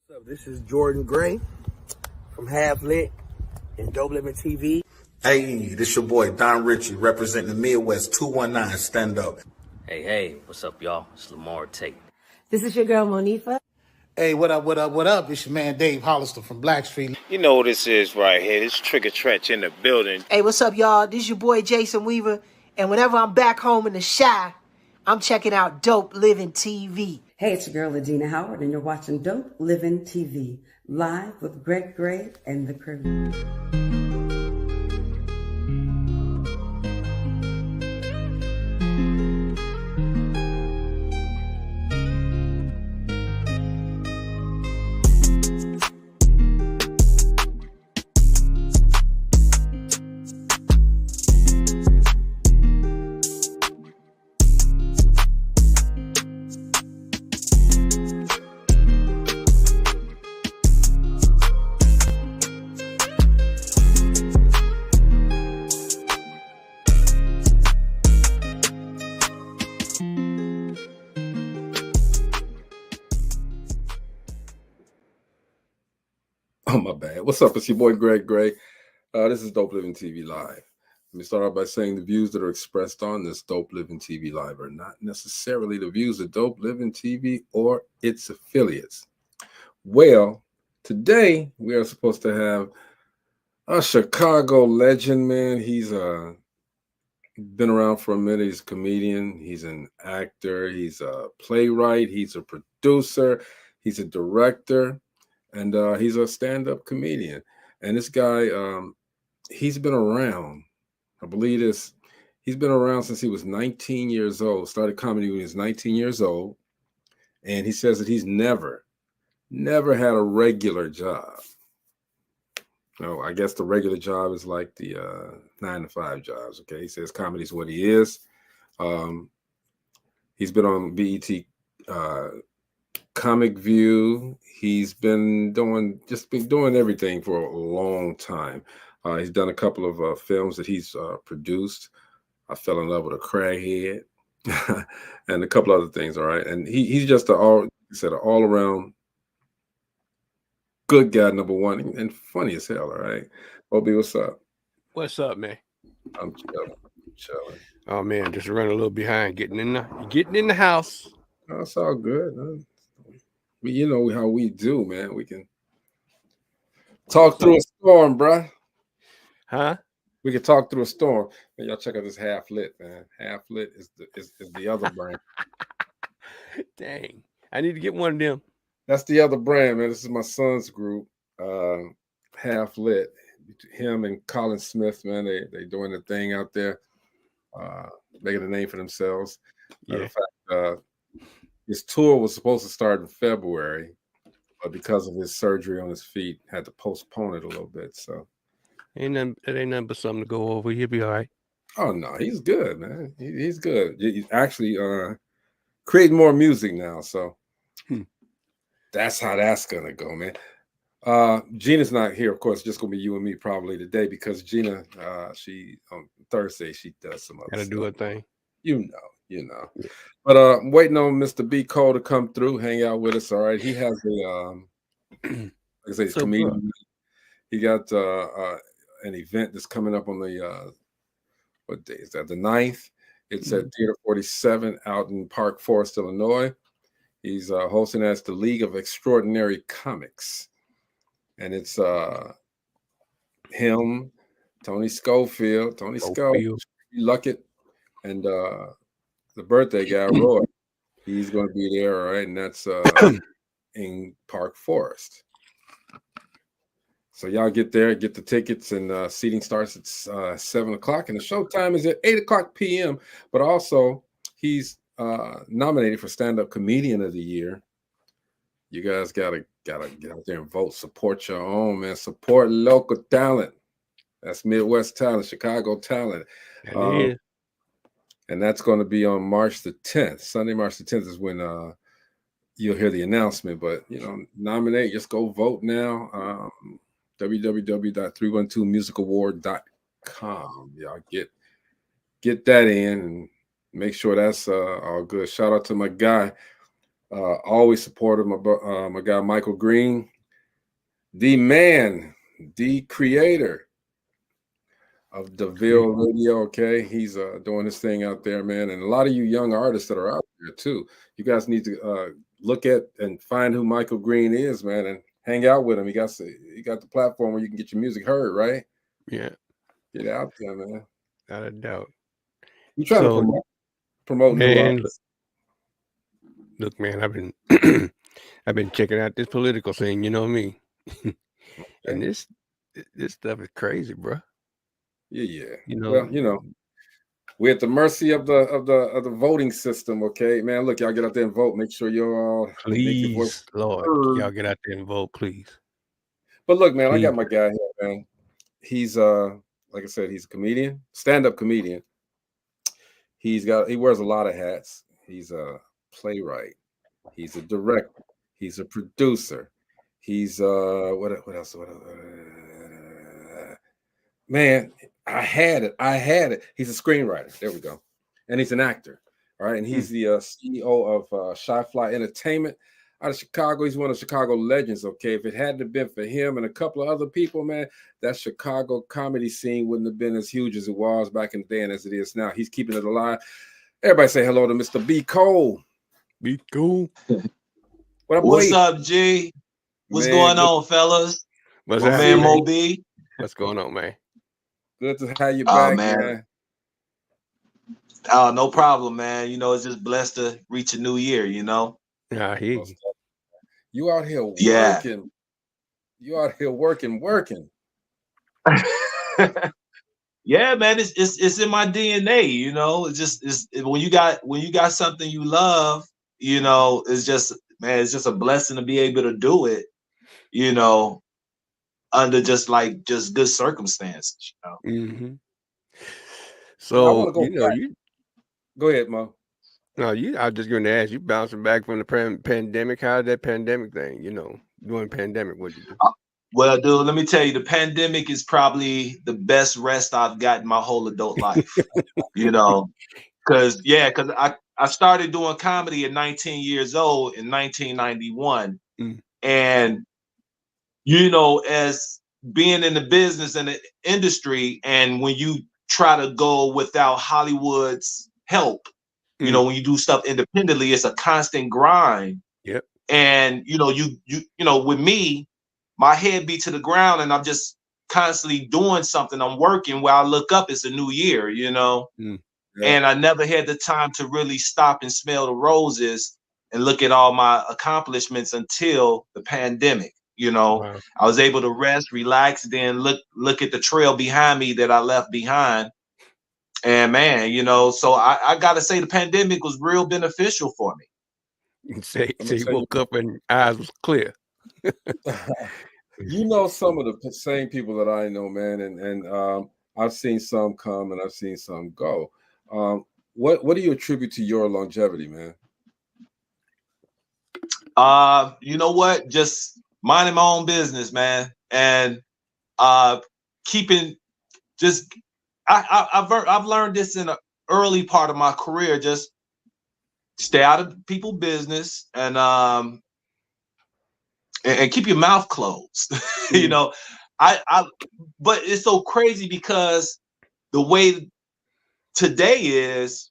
What's up? This is Jordan Gray from Half Lit and Dope Living TV. Hey, this your boy Don Ritchie representing the Midwest 219 Stand Up. Hey, what's up, y'all? It's Lamar Tate. This is your girl, Monifa. Hey, what up? It's your man, Dave Hollister from Blackstreet. You know what this is right here. This Trigger Trench in the building. Hey, what's up, y'all? This is your boy, Jason Weaver. And whenever I'm back home in the Chi, I'm checking out Dope Living TV. Hey, it's your girl, Adina Howard, and you're watching Dope Living TV, live with Greg Gray and the crew. Oh, my bad. What's up? It's your boy, Greg Gray. This is Dope Living TV Live. Let me start off by saying the views that are expressed on this Dope Living TV Live are not necessarily the views of Dope Living TV or its affiliates. Well, today we are supposed to have a Chicago legend, man. He's been around for a minute. He's a comedian. He's an actor. He's a playwright. He's a producer. He's a director. And he's a stand-up comedian. And this guy, he's been around. I believe this. He's been around since he was 19 years old. Started comedy when he was 19 years old. And he says that he's never had a regular job. No, I guess the regular job is like the 9-to-5 jobs. Okay, he says comedy is what he is. He's been on BET Comic View. He's been doing everything for a long time. He's done a couple of films that he's produced. I Fell in Love with a Crackhead, and a couple other things. All right, and he's just all around good guy, number one, and funny as hell. All right, Obi, what's up? What's up, man? I'm chilling. Oh man, just running a little behind, getting in the house. Oh, it's all good. You know how we do, man. We can talk through a storm, bruh. Huh? We can talk through a storm. Man, y'all check out this Half Lit, man. Half Lit is the other brand. Dang, I need to get one of them. That's the other brand, man. This is my son's group, Half Lit. Him and Colin Smith, man, they doing the thing out there, making a name for themselves. Yeah. In fact, his tour was supposed to start in February, but because of his surgery on his feet, had to postpone it a little bit. So It ain't nothing but something to go over. He'll be all right. Oh no, he's good, man. He's good. He's actually creating more music now. So that's how that's gonna go, man. Gina's not here, of course. Just gonna be you and me probably today because Gina, she on Thursday she does some other Gotta stuff. do a thing. You know. But I'm waiting on Mr. B. Cole to come through, hang out with us. All right. He has a like I say, So comedian. He got an event that's coming up on the what day is that? The 9th. It's at Theater 47 out in Park Forest, Illinois. He's hosting as the League of Extraordinary Comics. And it's him, Tony Schofield, Luckett, and the birthday guy, Roy. He's going to be there, all right? And that's in Park Forest. So y'all get there, get the tickets, and seating starts at 7 o'clock. And the show time is at 8 o'clock p.m. But also, he's nominated for Stand-Up Comedian of the Year. You guys gotta get out there and vote. Support your own, man. Support local talent. That's Midwest talent, Chicago talent. And that's going to be on March the 10th. Sunday, March the 10th is when you'll hear the announcement. But, nominate. Just go vote now. www.312musicaward.com. Y'all get that in and make sure that's all good. Shout out to my guy, Always supportive. My guy Michael Green, the man, the creator of DeVille Radio. Okay, he's doing his thing out there, man. And a lot of you young artists that are out there too. You guys need to look at and find who Michael Green is, man, and hang out with him. He got the platform where you can get your music heard, right? Yeah, get out there, man. Not a doubt. You trying to promote new man, artists? Look, man, I've been checking out this political thing. You know me, and this stuff is crazy, bro. Yeah. You know, well, we're at the mercy of the voting system. Okay, man. Look, y'all get out there and vote. Make sure you all make your voice Lord, heard. y'all get out there and vote, please. But look, man, Please. I got my guy here, man. He's like I said, he's a comedian, stand-up comedian. He wears a lot of hats. He's a playwright. He's a director. He's a producer. He's what else? Man, I had it. He's a screenwriter. There we go. And he's an actor. All right. And he's the CEO of Shy Fly Entertainment out of Chicago. He's one of Chicago legends. Okay. If it hadn't been for him and a couple of other people, man, that Chicago comedy scene wouldn't have been as huge as it was back in the day and as it is now. He's keeping it alive. Everybody say hello to Mr. B. Cole. Be cool. What's up, G? What's going on, fellas? What's my man Mo B? What's going on, man? Good to have you back, man. Oh, no problem, man. You know, it's just blessed to reach a new year, you know? Yeah, I hear you. You out here working. Yeah. You out here working. Yeah, man, it's in my DNA, you know. It's when you got something you love, you know, it's just a blessing to be able to do it, you know, under just good circumstances, you know. Mm-hmm. So you go ahead, Mo. No, I was just going to ask you, bouncing back from the pandemic. How's that pandemic thing? You know, during pandemic, what did you do? Well, dude, let me tell you, the pandemic is probably the best rest I've gotten my whole adult life. You know, because I started doing comedy at 19 years old in 1991, and you know, as being in the business and the industry, and when you try to go without Hollywood's help, you know, when you do stuff independently, it's a constant grind. Yep. And you know, with me, my head be to the ground, and I'm just constantly doing something. I'm working. Where I look up, it's a new year, you know. Yeah. And I never had the time to really stop and smell the roses and look at all my accomplishments until the pandemic. You know, wow. I was able to rest, relax, then look at the trail behind me that I left behind. And man, you know, so I gotta say the pandemic was real beneficial for me. Say you woke up and eyes was clear. You know, some of the same people that I know, man, and I've seen some come and I've seen some go. What do you attribute to your longevity, man? You know what? Just minding my own business, man, and keeping just. I've learned this in an early part of my career. Just stay out of people's business and keep your mouth closed. You know, but it's so crazy because the way today is,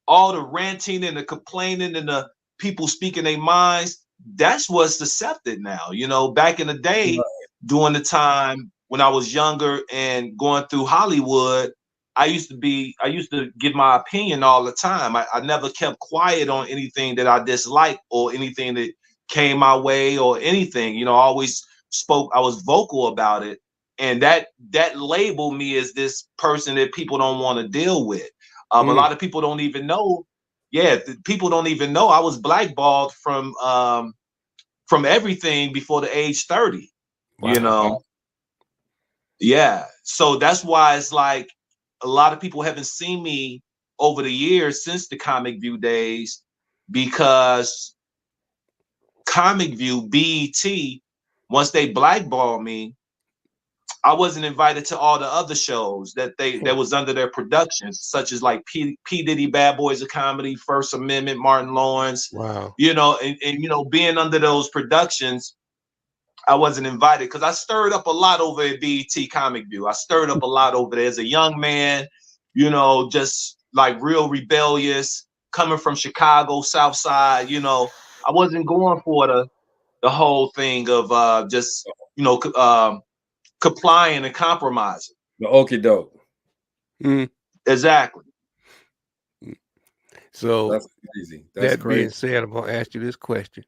all the ranting and the complaining and the people speaking their minds, that's what's accepted now. You know, back in the day, during the time when I was younger and going through Hollywood, I used to give my opinion all the time. I never kept quiet on anything that I disliked or anything that came my way or anything. You know, I always spoke. I was vocal about it, and that labeled me as this person that people don't want to deal with. A lot of people don't even know. Yeah, people don't even know I was blackballed from everything before the age 30. Wow. You know. Yeah, so that's why it's like a lot of people haven't seen me over the years since the Comic View days, because Comic View, BET, once they blackballed me, I wasn't invited to all the other shows that was under their productions, such as like P Diddy, Bad Boys of Comedy, First Amendment, Martin Lawrence. Wow. You know, and you know, being under those productions, I wasn't invited because I stirred up a lot over at BET Comic View. I stirred up a lot over there as a young man, you know, just like real rebellious, coming from Chicago, South Side. You know, I wasn't going for the whole thing of just, you know, complying and compromising. The okie doke. Mm. Exactly. So That's crazy. That's that crazy. being said, I'm gonna ask you this question.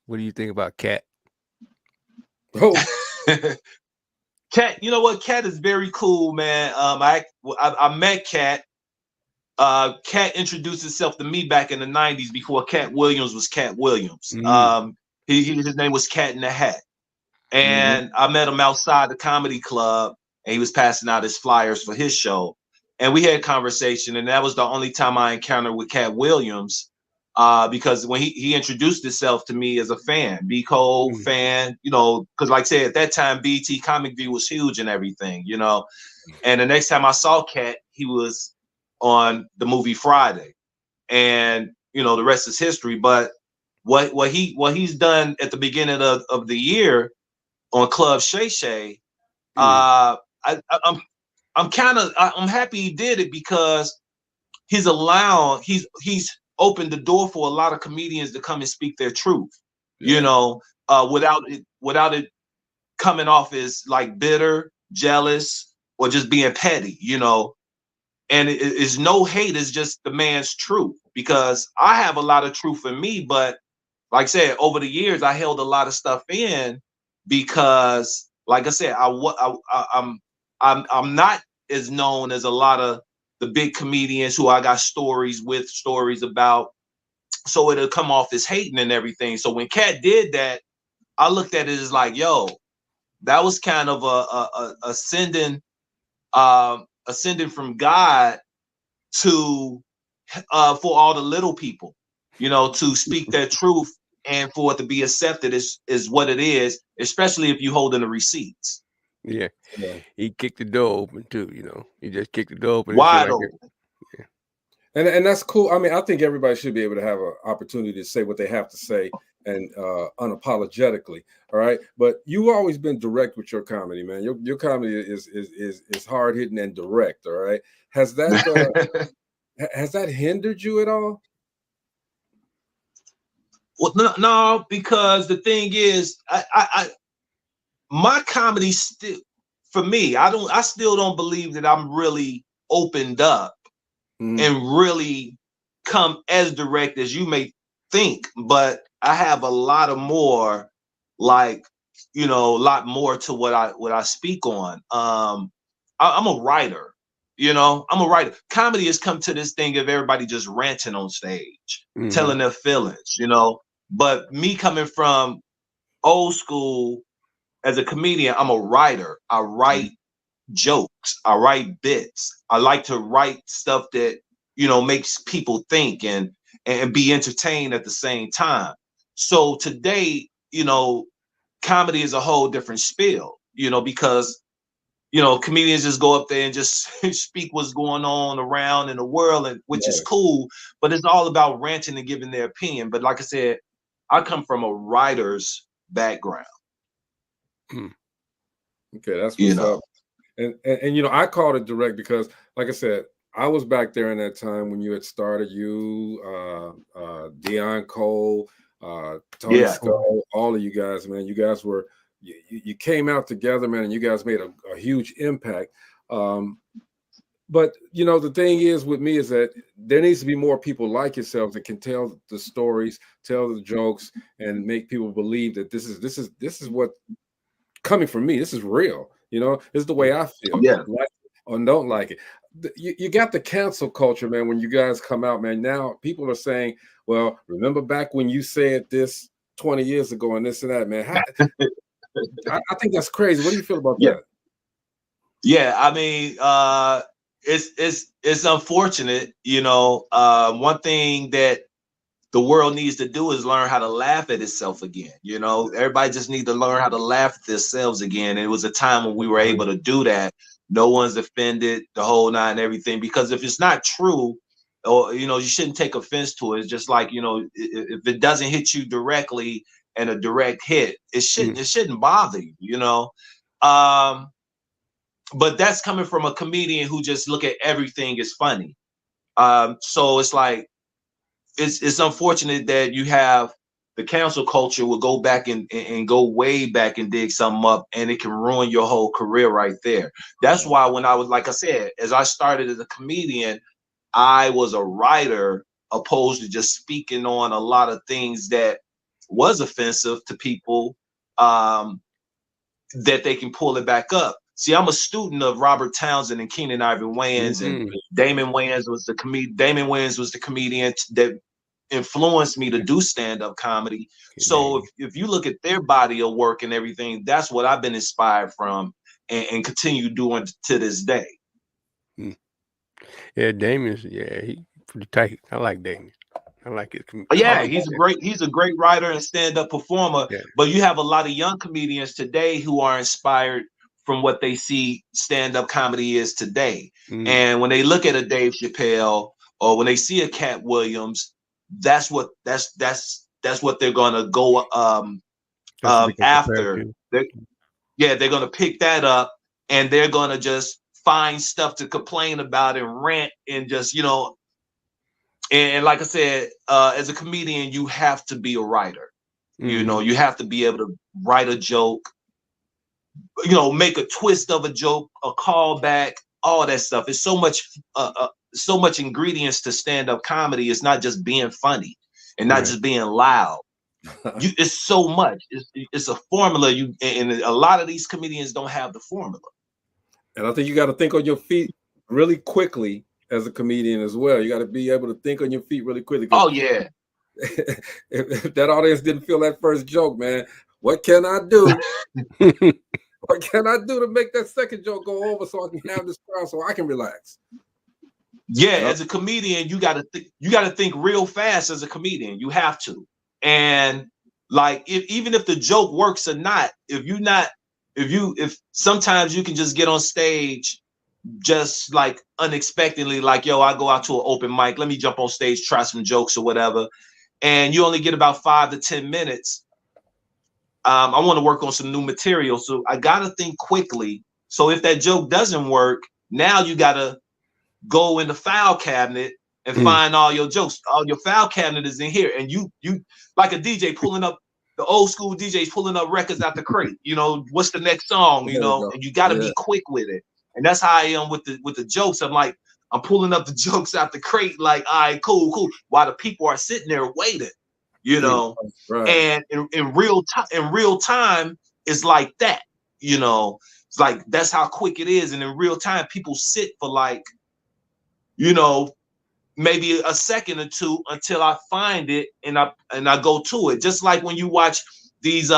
What do you think about Cat? Oh, Cat, you know what? Cat is very cool, man. I met Cat. Cat introduced himself to me back in the 90s before Cat Williams was Cat Williams. His name was Cat in the Hat. And I met him outside the comedy club, and he was passing out his flyers for his show. And we had a conversation, and that was the only time I encountered with Cat Williams. Because when he introduced himself to me as a fan, B Cole fan, you know, because like I said, at that time, BT Comic View was huge and everything, you know. And the next time I saw Cat, he was on the movie Friday, and you know, the rest is history. But what he's done at the beginning of the year on Club Shay Shay, I'm happy he did it because he's opened the door for a lot of comedians to come and speak their truth, you know, without it coming off as like bitter, jealous, or just being petty, you know. And it's no hate, it's just the man's truth, because I have a lot of truth in me, but like I said, over the years I held a lot of stuff in because, like I said, I'm not as known as a lot of the big comedians who I got stories about. So it'll come off as hating and everything. So when Cat did that, I looked at it as like, yo, that was kind of a ascending from God to for all the little people, you know, to speak their truth and for it to be accepted is what it is, especially if you holding the receipts. Yeah. He kicked the door open too, you know. He just kicked the door open Wide and open. Yeah. and that's cool. I mean, I think everybody should be able to have an opportunity to say what they have to say and unapologetically. All right. But you've always been direct with your comedy, man. Your comedy is hard hitting and direct. All right. Has that has that hindered you at all? Well, no, because the thing is, my comedy still, for me, I still don't believe that I'm really opened up and really come as direct as you may think, but I have a lot of more, like, you know, a lot more to what I speak on. I'm a writer, you know, I'm a writer. Comedy has come to this thing of everybody just ranting on stage, telling their feelings, you know. But me coming from old school as a comedian, I'm a writer. I write jokes. I write bits. I like to write stuff that, you know, makes people think and be entertained at the same time. So today, you know, comedy is a whole different spiel, you know, because, you know, comedians just go up there and just speak what's going on around in the world, and which is cool, but it's all about ranting and giving their opinion. But like I said, I come from a writer's background. Okay, that's what's up. And you know, I called it direct because, like I said, I was back there in that time when you had started. You, Deion Cole, Tony Skull, all of you guys, man. You guys were you came out together, man, and you guys made a huge impact. But you know, the thing is with me is that there needs to be more people like yourselves that can tell the stories, tell the jokes, and make people believe that this is what coming from me. This is real. You know, this is the way I feel. Yeah. Like it or don't like it. You got the cancel culture, man. When you guys come out, man, now people are saying, well, remember back when you said this 20 years ago and this and that, man. I think that's crazy. What do you feel about that? Yeah, I mean, it's unfortunate, you know. One thing that the world needs to do is learn how to laugh at itself again. You know, everybody just need to learn how to laugh at themselves again. And it was a time when we were able to do that. No one's offended, the whole nine, everything. Because if it's not true, or you know, you shouldn't take offense to it. It's just like, you know, if it doesn't hit you directly and a direct hit, it shouldn't bother you, you know. But that's coming from a comedian who just look at everything as funny. So it's like, it's unfortunate that you have the cancel culture will go back and go way back and dig something up, and it can ruin your whole career right there. That's why when I was, like I said, as I started as a comedian, I was a writer opposed to just speaking on a lot of things that was offensive to people, that they can pull it back up. See, I'm a student of Robert Townsend and Keenan Ivory Wayans, and Damon Wayans was the comedian that influenced me to do stand-up comedy. So if you look at their body of work and everything, that's what I've been inspired from and continue doing to this day. Yeah, Damien's, he pretty tight. I like Damien. I like it. Yeah, he's a great writer and stand-up performer. Yeah. But you have a lot of young comedians today who are inspired from what they see stand-up comedy is today. And when they look at a Dave Chappelle or when they see a Cat Williams, that's what they're gonna go after. They're gonna pick that up, and they're gonna just find stuff to complain about and rant and just, you know. And like I said, as a comedian, you have to be a writer. You know, you have to be able to write a joke, you know, make a twist of a joke, a callback, all that stuff. It's so much ingredients to stand-up comedy. It's not just being funny and not just being loud. It's so much. It's a formula. And a lot of these comedians don't have the formula. And I think you got to think on your feet really quickly as a comedian as well. You got to be able to think on your feet really quickly. Oh yeah. if that audience didn't feel that first joke, man, what can I do? What can I do to make that second joke go over so I can have this crowd so I can relax? Yeah, as a comedian, you gotta think real fast. As a comedian, you have to. And like, even if the joke works or not, if sometimes you can just get on stage just like unexpectedly, like, yo, I go out to an open mic, let me jump on stage, try some jokes or whatever, and you only get about 5 to 10 minutes. I want to work on some new material, so I gotta think quickly. So if that joke doesn't work, now you gotta go in the file cabinet and find all your jokes. All your file cabinet is in here, and you like a DJ pulling up, the old school DJs pulling up records out the crate. You know, what's the next song? You know, and you gotta be quick with it. And that's how I am with the jokes. I'm pulling up the jokes out the crate, like, all right, cool, while the people are sitting there waiting. You know, and in real time, it's like that. You know, it's like that's how quick it is. And in real time, people sit for like, you know, maybe a second or two until I find it and I go to it. Just like when you watch these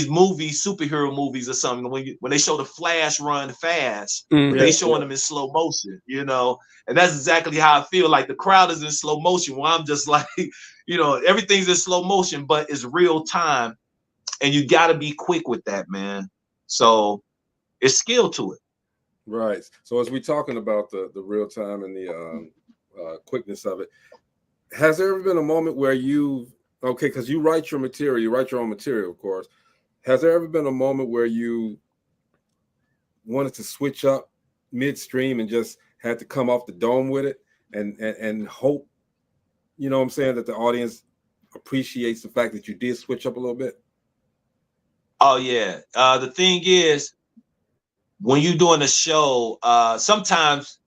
movies, superhero movies or something, when they show the Flash run fast, they showing them in slow motion, you know, and that's exactly how I feel. Like the crowd is in slow motion, where I'm just like, you know, everything's in slow motion, but it's real time, and you got to be quick with that, man. So it's skill to it. Right. So as we're talking about the real time and the quickness of it, has there ever been a moment where because you write your material, you write your own material, of course. Has there ever been a moment where you wanted to switch up midstream and just had to come off the dome with it and hope, you know what I'm saying, that the audience appreciates the fact that you did switch up a little bit? Oh, yeah. The thing is, when you're doing a show, sometimes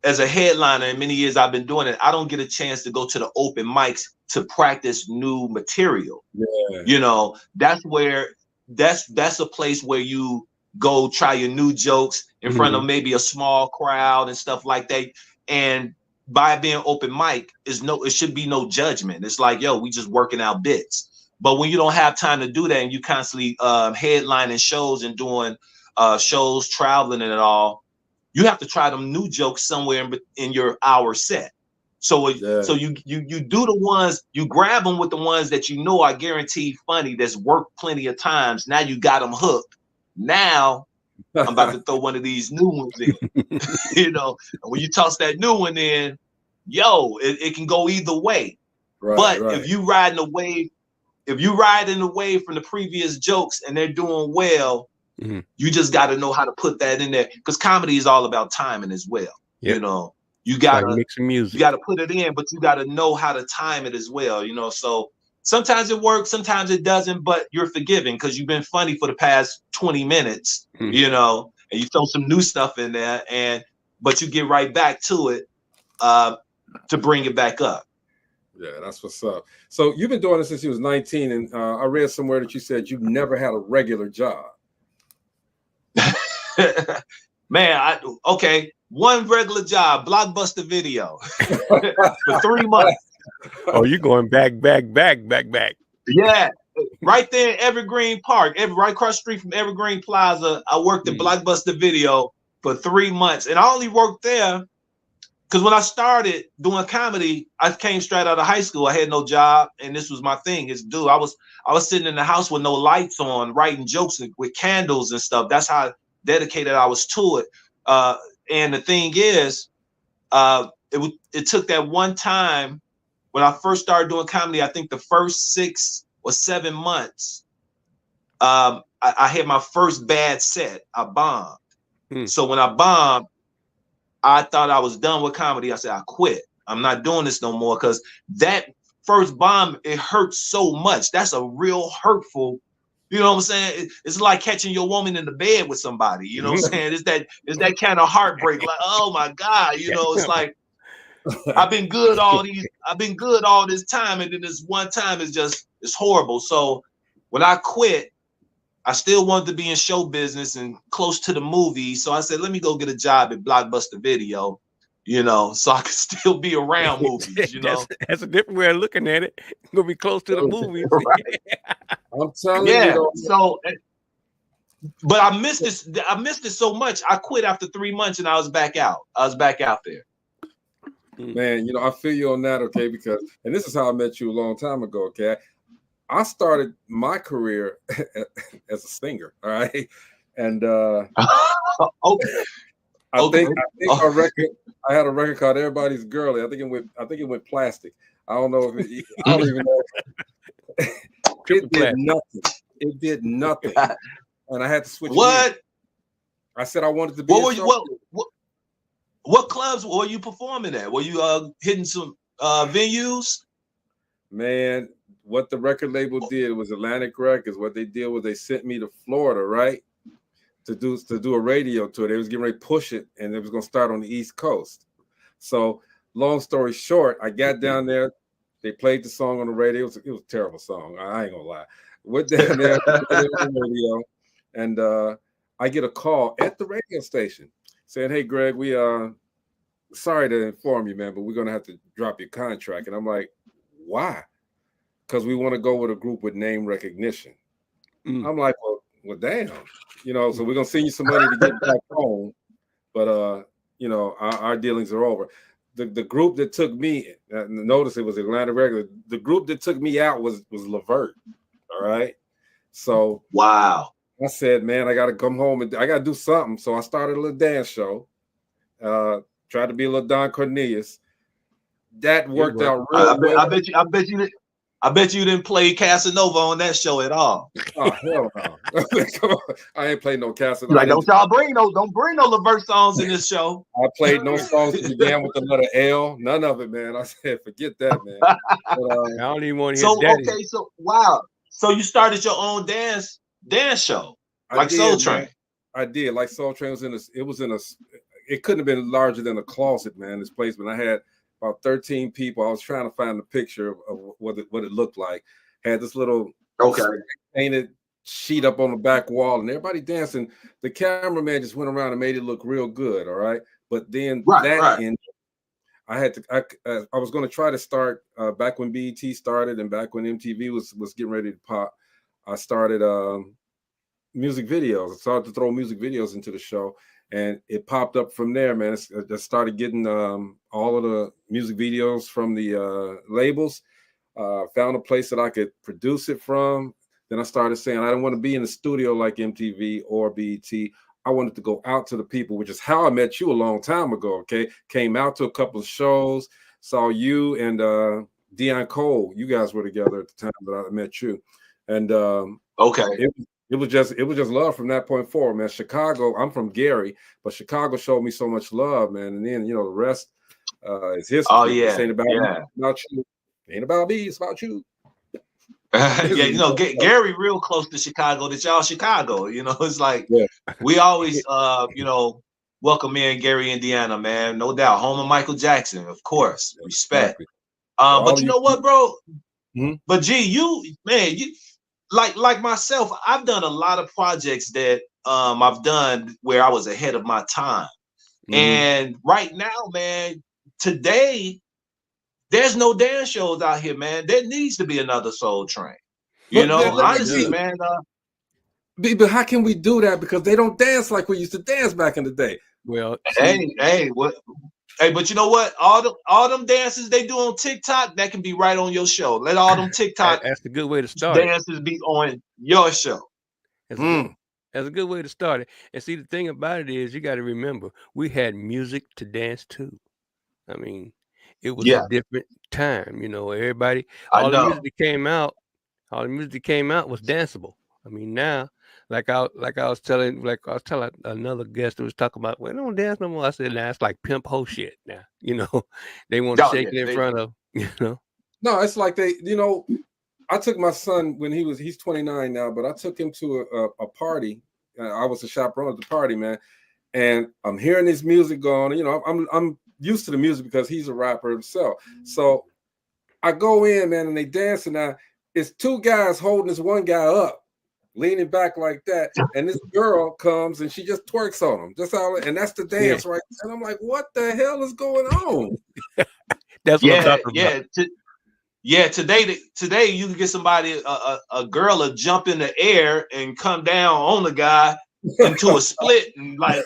as a headliner, in many years I've been doing it, I don't get a chance to go to the open mics to practice new material. Yeah. You know, that's a place where you go try your new jokes in front of maybe a small crowd and stuff like that. And by being open mic, it should be no judgment. It's like, yo, we just working out bits. But when you don't have time to do that and you constantly headlining shows and doing shows, traveling and all, you have to try them new jokes somewhere in your hour set. So Yeah. so you do the ones, you grab them with the ones that you know are guaranteed funny, that's worked plenty of times. Now you got them hooked. Now I'm about to throw one of these new ones in. You know, and when you toss that new one in, yo, it can go either way. Right, But right. if you riding the wave, if you riding the wave from the previous jokes and they're doing well, you just got to know how to put that in there, because comedy is all about timing as well. Yep. You know, you It's like gotta mixing music. you gotta put it in, but you gotta know how to time it as well. You know, so sometimes it works, sometimes it doesn't, but you're forgiven because you've been funny for the past 20 minutes. You know, and you throw some new stuff in there, but you get right back to it to bring it back up. Yeah, that's what's up. So you've been doing this since you was 19, and I read somewhere that you said you never had a regular job. Man, okay, one regular job, Blockbuster Video, for 3 months. Oh, you going back. Yeah, right there in Evergreen Park, right across the street from Evergreen Plaza. I worked at Blockbuster Video for 3 months, and I only worked there because when I started doing comedy, I came straight out of high school. I had no job, and this was my thing. I was sitting in the house with no lights on, writing jokes with candles and stuff. That's how dedicated I was to it. And the thing is, it took that one time when I first started doing comedy. I think the first 6 or 7 months, I had my first bad set. I bombed. So when I bombed, I thought I was done with comedy. I said, I quit. I'm not doing this no more, because that first bomb, it hurts so much. That's a real hurtful, you know what I'm saying? It's like catching your woman in the bed with somebody, you know what I'm saying? It's that kind of heartbreak. Like, oh my God, you know, it's like, I've been good all this time, and then this one time it's horrible. So when I quit, I still wanted to be in show business and close to the movies. So I said, let me go get a job at Blockbuster Video, you know, so I could still be around movies, you know. That's a different way of looking at it. Gonna be close to the movies. Right. I'm telling Yeah. you. So, but I missed this. I missed it so much. I quit after 3 months, and I was back out. there. Man, you know, I feel you on that, okay? Because, and this is how I met you a long time ago, okay? I started my career as a singer, all right? And okay. I think I had a record called Everybody's Girlie. I think it went plastic. I don't know if I don't even know. It did nothing. It did nothing. And I had to switch. What? I said I wanted to be. What clubs were you performing at? Were you hitting some venues? Man, what the record label did was Atlantic Records. What they did was they sent me to Florida, right, to do a radio tour. They was getting ready to push it, and it was going to start on the East Coast. So, long story short, I got down there. They played the song on the radio. It was a terrible song. I ain't gonna lie. Went down there on the radio, and I get a call at the radio station saying, "Hey, Greg, we sorry to inform you, man, but we're gonna have to drop your contract." And I'm like, "Why?" Because we want to go with a group with name recognition. I'm like, well, damn, you know. So we're gonna send you some money to get back home, but you know, our dealings are over. The group that took me, notice it was Atlanta Regular. The group that took me out was Levert. All right. So wow. I said, man, I got to come home and I got to do something. So I started a little dance show. Tried to be a little Don Cornelius. That worked out real well. I bet you didn't play Casanova on that show at all. Oh hell no! Come on. I ain't played no Casanova. Like, don't bring no Levert songs in this show. I played no songs that began with the letter L. None of it, man. I said, forget that, man. But, I don't even want to hear Daddy. Okay, so wow. So you started your own dance show, like Soul Train. I did. Like Soul Train it couldn't have been larger than a closet, man. This place, when I had about 13 people. I was trying to find a picture of what it looked like. Had this little painted sheet up on the back wall, and everybody dancing. The cameraman just went around and made it look real good. All right, but then ended. I was going to try to start back when BET started and back when MTV was getting ready to pop. I started music videos. I started to throw music videos into the show, and it popped up from there, man. I just started getting all of the music videos from the labels. Found a place that I could produce it from. Then I started saying I didn't want to be in the studio like MTV or BET. I wanted to go out to the people, which is how I met you a long time ago. Okay, came out to a couple of shows, saw you and Deion Cole. You guys were together at the time that I met you, and okay, it was just love from that point forward, man. Chicago. I'm from Gary, but Chicago showed me so much love, man. And then the rest is history. Oh yeah, This ain't about yeah. me, about you. It ain't about me. It's about you. Yeah, Gary real close to Chicago. That y'all Chicago. It's like we always welcome in Gary, Indiana, man. No doubt. Home of Michael Jackson, of course. Respect. Exactly. But you know what, bro? Mm-hmm. But G, you like myself, I've done a lot of projects that I've done where I was ahead of my time. Mm-hmm. And right now, man, today there's no dance shows out here, man. There needs to be another Soul Train. Honestly, man. But how can we do that? Because they don't dance like we used to dance back in the day. Well, but you know what? All them dances they do on TikTok, that can be right on your show. Let all them TikTok that's a good way to start dances be on your show. That's a good way to start it. And see, the thing about it is, you got to remember, we had music to dance to. I mean, it was a different time. Everybody, all the music that came out was danceable. I mean, now, like I was telling another guest who was talking about, well, they don't dance no more. I said, nah, it's like pimp hoe shit now. They want to shake it in front of, No, it's like I took my son when he's 29 now, but I took him to a party. I was a chaperone at the party, man. And I'm hearing this music going, I'm used to the music because he's a rapper himself. So I go in, man, and they dancing. Now it's two guys holding this one guy up, leaning back like that, and this girl comes and she just twerks on him. And that's the dance, right? And I'm like, what the hell is going on? That's what I'm talking about. Today you can get somebody, a girl, to jump in the air and come down on the guy into a split, and man,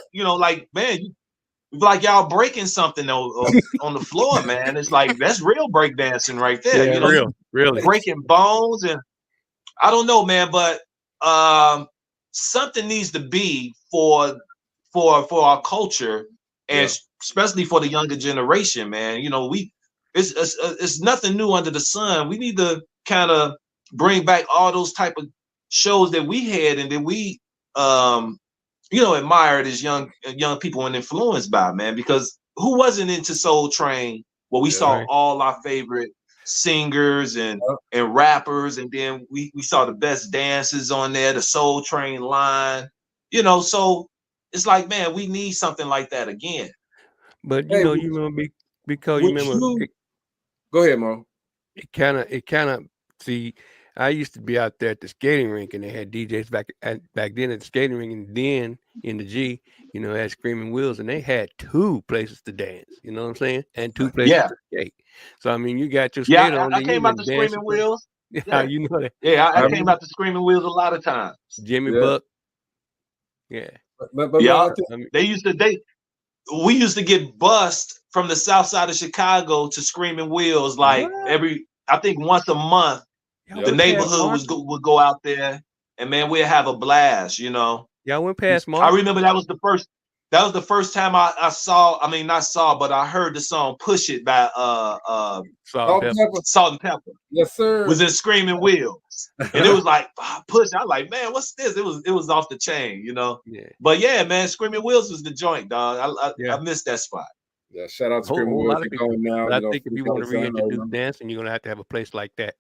like y'all breaking something on the floor, man. It's like that's real breakdancing right there. Yeah, really breaking bones, and I don't know, man, but something needs to be for our culture, and especially for the younger generation, man. It's nothing new under the sun. We need to kind of bring back all those type of shows that we had and that we admired as young people and influenced by, man. Because who wasn't into Soul Train? Well, we saw all our favorite singers and rappers, and then we saw the best dances on there, the Soul Train line. So it's like, man, we need something like that again. But you remember, because you remember. Go ahead, Mo. It kind of see. I used to be out there at the skating rink, and they had DJs back then at the skating rink, and then in the G, had Screaming Wheels, and they had two plaplaces to dance. You know what I'm saying? And two places to skate. So I mean, you got your skate on. I came out to Screaming Wheels. Yeah, you know that. Yeah, I came out to Screaming Wheels a lot of times. Jimmy Buck. Yeah. But we used to get bussed from the south side of Chicago to Screaming Wheels like I think once a month. The neighborhood would go out there, and man, we'd have a blast. Y'all went past Mark. I remember that was the first time I saw. I mean, not saw, but I heard the song "Push It" by Salt and Pepper. Yes, sir. Was in Screaming Wheels, and it was like push. I was like, man, what's this? It was off the chain, Yeah. But yeah, man, Screaming Wheels was the joint, dog. I missed that spot. Yeah, shout out to Screaming Wheels. I think if you want to reintroduce dancing, you're gonna have a place like that.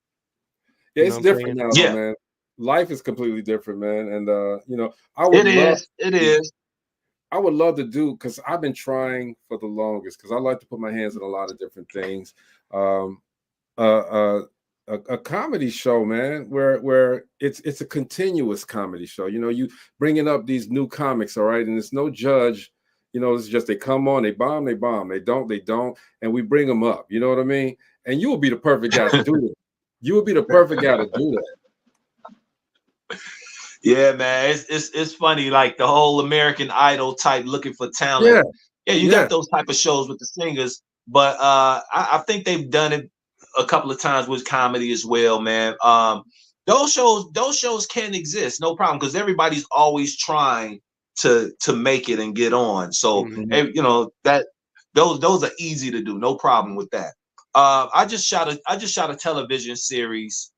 Yeah, it's different now, man. Life is completely different, man. And it is. I would love to do, because I've been trying for the longest, because I like to put my hands in a lot of different things. A comedy show, man, where it's a continuous comedy show. You bringing up these new comics, all right, and it's no judge. It's just they come on, they bomb, they don't, and we bring them up. You know what I mean? And you will be the perfect guy to do it. You would be the perfect guy to do that. Yeah, man, it's funny, like the whole American Idol type looking for talent. Yeah, Yeah, you yeah. got those type of shows with the singers, but I think they've done it a couple of times with comedy as well, man. Those shows can exist, no problem, because everybody's always trying to make it and get on. So Mm-hmm. you know that those are easy to do, no problem with that. I just shot a television series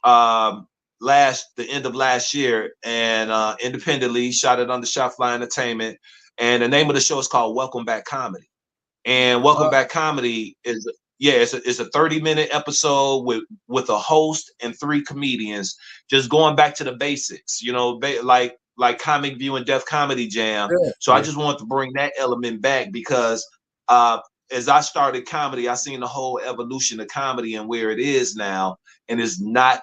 um the end of last year, and independently shot it under Shotfly Entertainment, and the name of the show is called Welcome Back Comedy. And Welcome Back Comedy is, yeah, it's a 30-minute episode with a host and 3 comedians, just going back to the basics, you know, like Comic View and Def Comedy Jam. Yeah, So I yeah. just want to bring that element back because as I started comedy, I seen the whole evolution of comedy and where it is now, and it's not,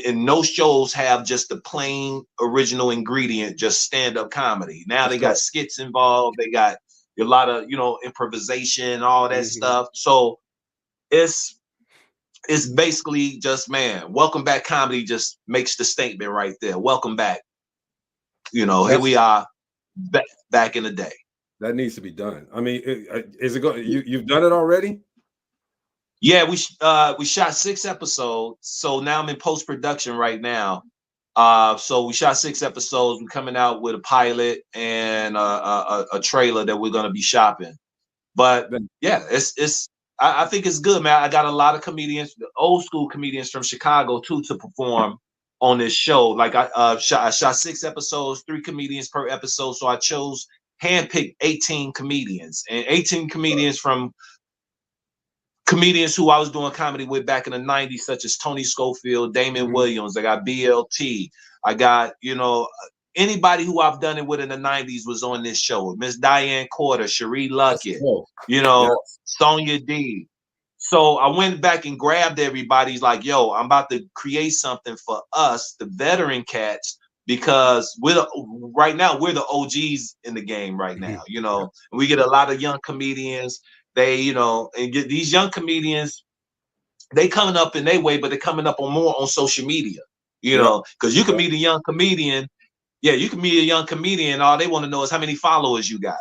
and no shows have just the plain original ingredient, just stand-up comedy. Now they got skits involved, they got a lot of, you know, improvisation, all that stuff. So it's basically just, man, Welcome Back Comedy just makes the statement right there. Welcome back. You know, here we are back in the day. That needs to be done. I mean, is it going? You've done it already? Yeah, we shot 6 episodes, so now I'm in post-production right now. So we shot 6 episodes. We're coming out with a pilot and a trailer that we're gonna be shopping. But yeah, I think it's good, man. I got a lot of comedians, the old school comedians from Chicago too, to perform on this show. Like I shot 6 episodes, 3 comedians per episode. So I handpicked 18 comedians, and 18 comedians from comedians who I was doing comedy with back in the 90s, such as Tony Schofield, Damon Williams. I got BLT. I got, you know, anybody who I've done it with in the 90s was on this show. Miss Diane Corder, Cherie Luckett, you know, Sonia D. So I went back and grabbed everybody's like, yo, I'm about to create something for us, the veteran cats, because right now we're the OGs in the game right now, you know. We get a lot of young comedians. They, you know, and get these young comedians, they coming up in their way, but they're coming up on more on social media, you know, because you can meet a young comedian. Yeah, you can meet a young comedian. All they want to know is how many followers you got.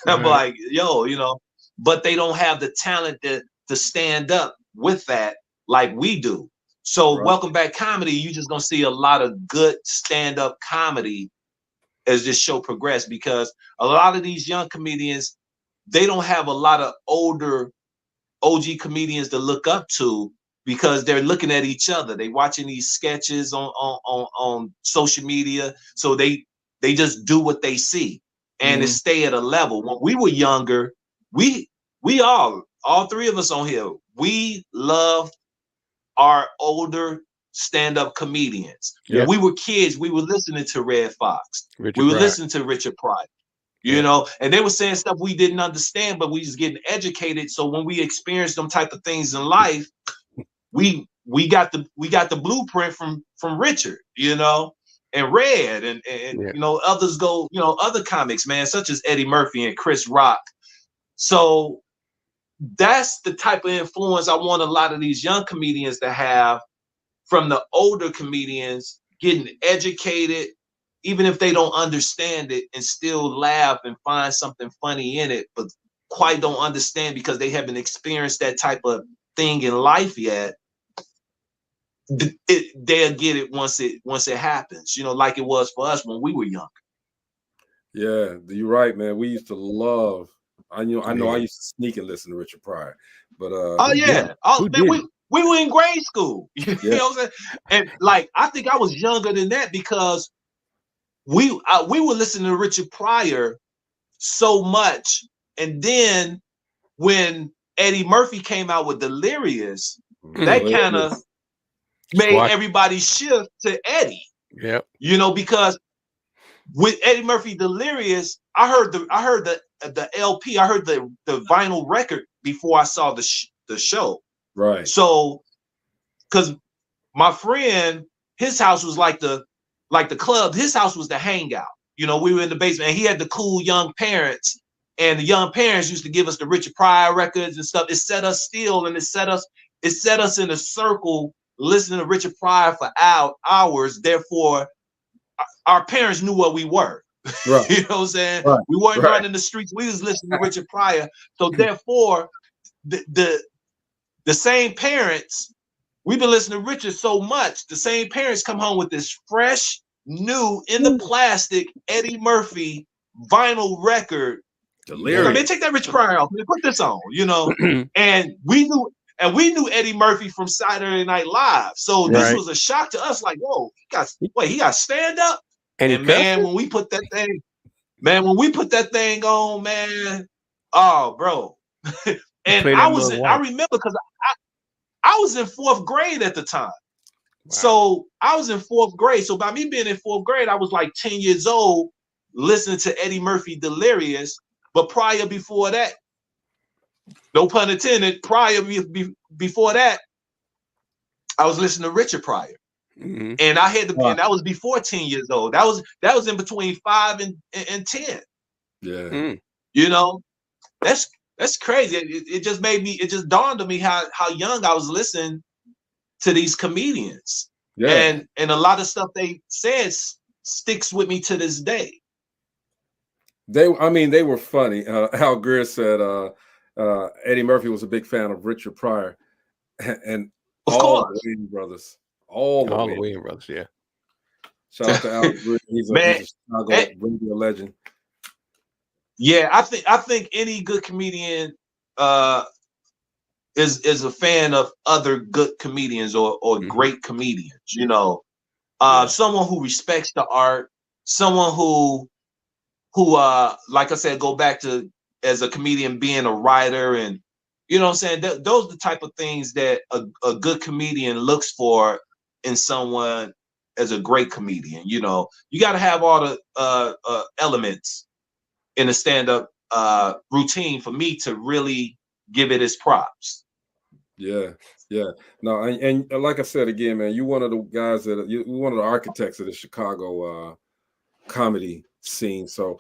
I'm like, yo, you know, but they don't have the talent to stand up with that like we do. So Welcome Back Comedy, you just gonna see a lot of good stand-up comedy as this show progresses, because a lot of these young comedians, they don't have a lot of older OG comedians to look up to, because they're looking at each other. They watching these sketches on social media. So they just do what they see and it stay at a level. When we were younger, we all 3 of us on here, we loved our older stand-up comedians. When we were kids, we were listening to Red Fox. We were listening to Richard Pryor. You know, and they were saying stuff we didn't understand, but we just getting educated. So when we experienced them type of things in life, we got the blueprint from Richard, you know, and Red, and you know, others go, you know, other comics, man, such as Eddie Murphy and Chris Rock. So that's the type of influence I want a lot of these young comedians to have from the older comedians, getting educated, even if they don't understand it, and still laugh and find something funny in it, but quite don't understand because they haven't experienced that type of thing in life yet. They'll get it once it happens, you know, like it was for us when we were young. Yeah, you're right, man. We used to love. I know. I used to sneak and listen to Richard Pryor, but oh yeah, we were in grade school. You know what I'm saying? And like, I think I was younger than that because we were listening to Richard Pryor so much, and then when Eddie Murphy came out with Delirious, that kind of made everybody shift to Eddie. Yeah, you know, because with Eddie Murphy Delirious, I heard the LP, I heard the vinyl record before I saw the show. Right. So, because my friend, his house was like the club. His house was the hangout. You know, we were in the basement, and he had the cool young parents, and the young parents used to give us the Richard Pryor records and stuff. It set us still, and it set us in a circle listening to Richard Pryor for hours. Therefore, our parents knew what we were. Right. You know what I'm saying? Right. We weren't Right. running the streets. We was listening to Richard Pryor. So therefore, the same parents, we've been listening to Richard so much, the same parents come home with this fresh, new, in the plastic Eddie Murphy vinyl record. Delirious. I mean, take that Richard Pryor off. Put this on, you know. And we knew Eddie Murphy from Saturday Night Live. So this was a shock to us, like, whoa, he got stand up. And man, when we put that thing on, man, oh, bro. And I remember because I was in 4th grade at the time. Wow. So I was in 4th grade. So by me being in 4th grade, I was like 10 years old listening to Eddie Murphy Delirious. But prior before that, no pun intended, before that, I was listening to Richard Pryor. Mm-hmm. And I had to be, and that was before 10 years old. That was in between 5 and 10. Yeah. You know, that's crazy. It just made me, it just dawned on me how young I was listening to these comedians. Yeah. And a lot of stuff they said sticks with me to this day. They were funny. Al Greer said Eddie Murphy was a big fan of Richard Pryor and all the Wayans brothers. All the Wayans brothers, yeah. Shout out to Al Greer. He's a Chicago radio legend. Yeah, I think any good comedian is a fan of other good comedians or great comedians, you know. Someone who respects the art, someone who like I said, go back to as a comedian being a writer, and you know what I'm saying? Those are the type of things that a good comedian looks for in someone as a great comedian. You know, you got to have all the elements in a stand-up routine for me to really give it its props. Yeah. No, and like I said again, man, you one of the guys you're one of the architects of the Chicago comedy scene. So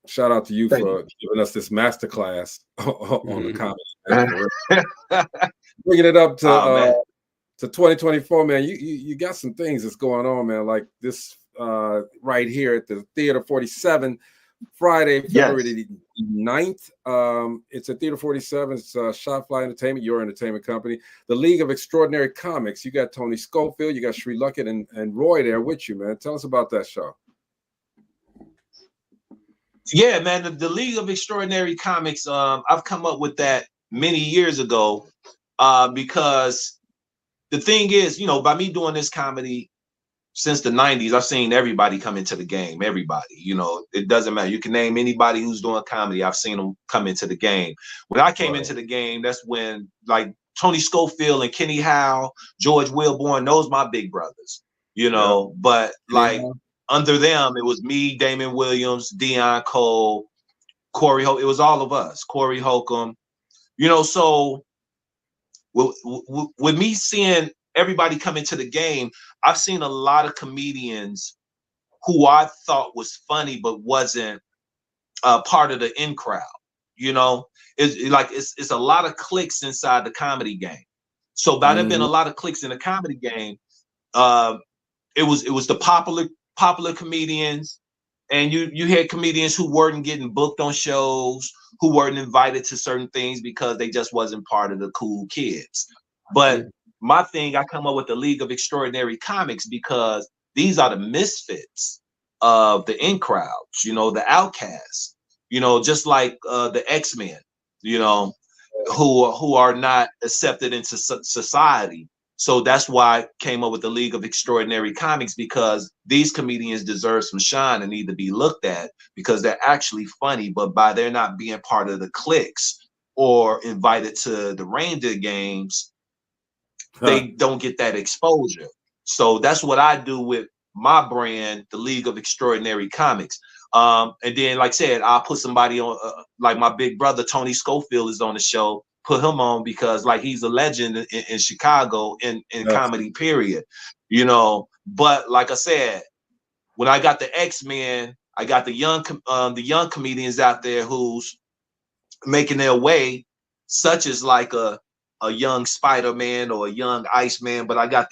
shout out to you for giving us this masterclass on the comedy. Bringing it up to 2024, man. You got some things that's going on, man. Like this right here at the Theater 47, Friday, February 9th. It's at Theater 47. It's Shot Fly Entertainment, your entertainment company. The League of Extraordinary Comics. You got Tony Schofield, you got Sri Luckett and Roy there with you, man. Tell us about that show. Yeah, man, the League of Extraordinary Comics, I've come up with that many years ago because the thing is, you know, by me doing this comedy since the 90s, I've seen everybody come into the game. Everybody, you know, it doesn't matter. You can name anybody who's doing comedy. I've seen them come into the game. When I came into the game, that's when like Tony Schofield and Kenny Howe, George Wilborn, those my big brothers, you know, but like under them, it was me, Damon Williams, Deion Cole, Corey Holcomb. It was all of us, Corey Holcomb, you know, so with me seeing everybody come into the game, I've seen a lot of comedians who I thought was funny but wasn't part of the in crowd. You know, it's a lot of cliques inside the comedy game. So by there been a lot of cliques in the comedy game, it was the popular comedians, and you had comedians who weren't getting booked on shows, who weren't invited to certain things because they just wasn't part of the cool kids. But my thing, I come up with the League of Extraordinary Comics because these are the misfits of the in crowds, you know, the outcasts, you know, just like the X-Men, you know, who are not accepted into society. So that's why I came up with the League of Extraordinary Comics, because these comedians deserve some shine and need to be looked at because they're actually funny, but by they're not being part of the cliques or invited to the reindeer games, they don't get that exposure. So that's what I do with my brand, the League of Extraordinary Comics. And then, like I said, I'll put somebody on, like my big brother, Tony Schofield is on the show. Put him on because like he's a legend in Chicago in comedy, period. You know, but like I said, when I got the X-Men, I got the young comedians out there who's making their way, such as like a a young Spider-Man or a young Iceman, but I got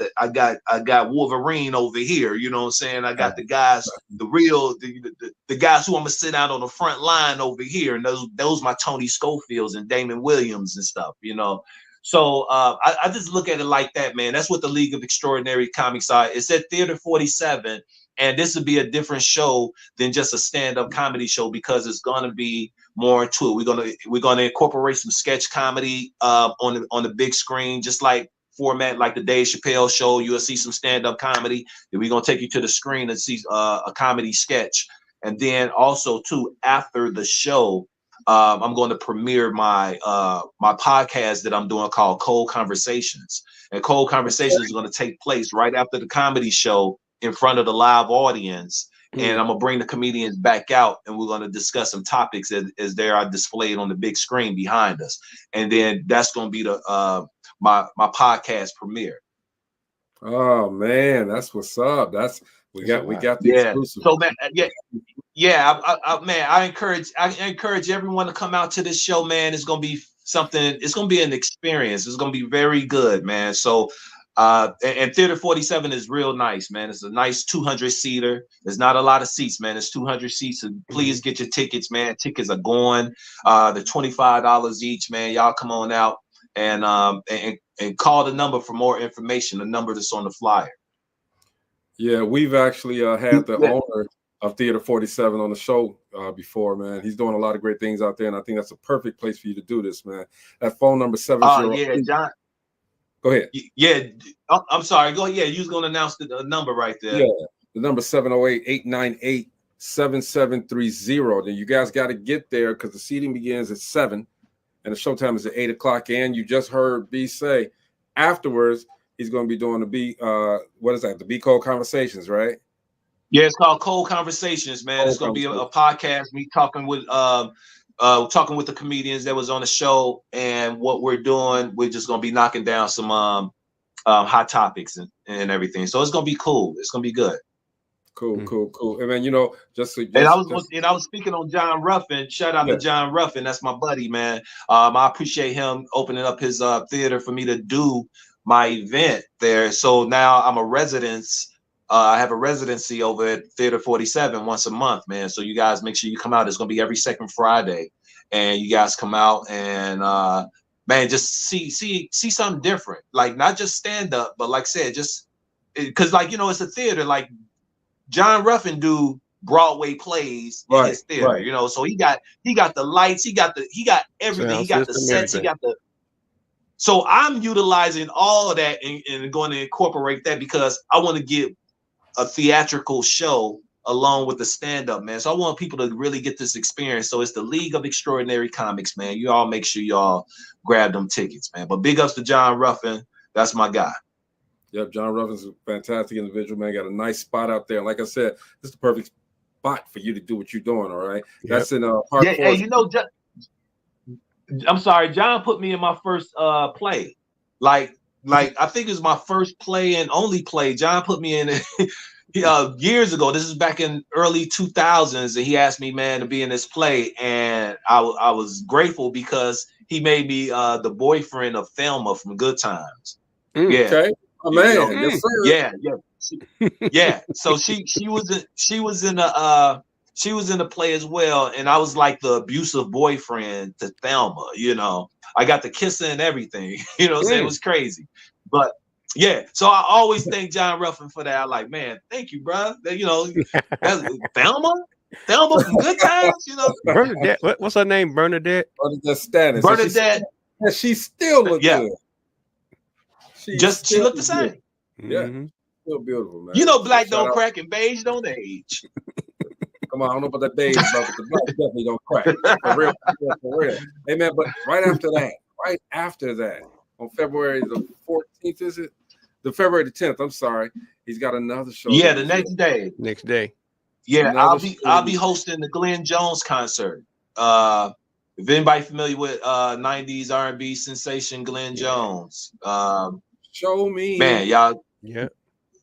Wolverine over here. You know what I'm saying? I got the guys, the guys who I'm gonna sit out on the front line over here, and those my Tony Schofields and Damon Williams and stuff. You know. So I just look at it like that, man. That's what the League of Extraordinary Comics are. It's at Theater 47, and this would be a different show than just a stand-up comedy show because it's gonna be more into it. We're gonna incorporate some sketch comedy on the big screen, just like format like the Dave Chappelle show. You'll see some stand-up comedy. Then we're gonna take you to the screen and see a comedy sketch, and then also too after the show. I'm going to premiere my my podcast that I'm doing called Cold Conversations. And Cold Conversations is going to take place right after the comedy show in front of the live audience. And I'm going to bring the comedians back out and we're going to discuss some topics as they are displayed on the big screen behind us. And then that's going to be the my podcast premiere. Oh man, that's what's up. We got the exclusive. So man, I encourage everyone to come out to this show, man. It's gonna be something. It's gonna be an experience. It's gonna be very good, man. So, and Theater 47 is real nice, man. It's a nice 200-seater. There's not a lot of seats, man. It's 200 seats. So please get your tickets, man. Tickets are going. They're $25 each, man. Y'all come on out and call the number for more information. The number that's on the flyer. Yeah, we've actually had the owner of Theater 47 on the show before, man. He's doing a lot of great things out there, and I think that's a perfect place for you to do this, man. That phone number 70. Yeah, John. Go ahead. Yeah, I'm sorry. Go ahead. Yeah, you was gonna announce the number right there. Yeah, the number 708-898-7730. Then you guys got to get there because the seating begins at 7, and the showtime is at 8 o'clock. And you just heard B say afterwards he's going to be doing the what is that? The B Cold Conversations, right? Yeah, it's called Cold Conversations, man. It's going to be a podcast. Me talking with the comedians that was on the show, and what we're doing, we're just going to be knocking down some hot topics and everything. So it's going to be cool. It's going to be good. Cool. And then I was speaking on John Ruffin. Shout out to John Ruffin. That's my buddy, man. I appreciate him opening up his theater for me to do my event there. So now I'm a residence. I have a residency over at Theater 47 once a month, man. So you guys make sure you come out. It's going to be every second Friday, and you guys come out and man, just see something different. Like not just stand up, but like I said, just because like it's a theater. Like John Ruffin do Broadway plays in his theater, So he got the lights, he got everything, he got the sets, he got the. So I'm utilizing all of that and going to incorporate that because I want to get a theatrical show along with the stand-up, man. So I want people to really get this experience. So it's the League of Extraordinary Comics, man. You all make sure y'all grab them tickets, man. But big ups to John Ruffin. That's my guy. Yep, John Ruffin's a fantastic individual, man. Got a nice spot out there. Like I said, this is the perfect spot for you to do what you're doing, all right? Yep. That's in Park Forest. Hey, I'm sorry, John put me in my first play. Like I think it was my first play and only play. John put me in years ago. This is back in early 2000s, and he asked me, man, to be in this play, and I was grateful because he made me the boyfriend of Thelma from Good Times. Okay. Oh, man. Yes, sir. Yeah. So she was in the play as well, and I was like the abusive boyfriend to Thelma. I got the kissing and everything. What I'm saying? It was crazy, but yeah. So I always thank John Ruffin for that. I like, man, thank you, bro. That's Thelma from Good Times. Bernadette. What's her name? Bernadette. Bernadette. Bernadette. She still looks good. She looked the same. Yeah, still beautiful, man. Black don't crack and beige don't age. Come on, I don't know about that beige, but the black definitely don't crack. For real. Hey, man, but right after that, on February the 14th, is it? The February the 10th, I'm sorry. He's got another show. Yeah, the next day. Yeah, I'll be hosting the Glenn Jones concert. If anybody familiar with 90s R&B sensation Glenn Jones, show me, man, y'all.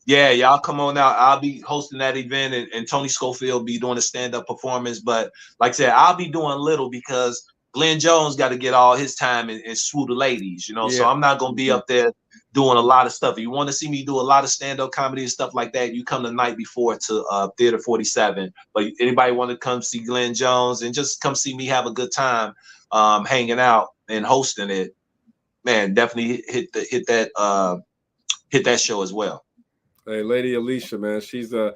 Yeah, y'all come on out. I'll be hosting that event, and Tony Schofield will be doing a stand-up performance. But like I said, I'll be doing little because Glenn Jones got to get all his time and swoo the ladies, you know. Yeah. So I'm not gonna be up there doing a lot of stuff. If you want to see me do a lot of stand-up comedy and stuff like that, you come the night before to Theater 47. But anybody want to come see Glenn Jones and just come see me have a good time hanging out and hosting it, man, definitely hit that show as well. Hey, Lady Alicia, man, she's the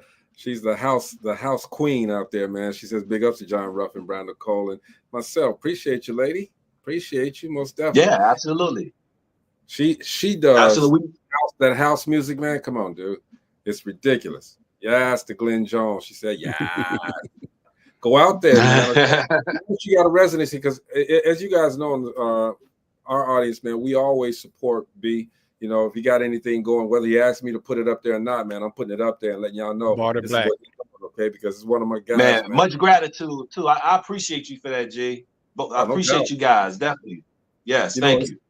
house queen out there, man. She says big ups to John Ruff and Brown Nicole and myself. Appreciate you, lady. Appreciate you most definitely. Yeah, absolutely. She does absolutely. That house music, man. Come on, dude. It's ridiculous. Yes, to Glenn Jones. She said, yeah. Go out there, man. You got a residency because, as you guys know, our audience, man, we always support B. You know, if you got anything going, whether you ask me to put it up there or not, man, I'm putting it up there and letting y'all know. Barter Black. Okay, because it's one of my guys. Man, much gratitude too. I appreciate you for that, G. But I appreciate you guys, definitely. Yes, thank you.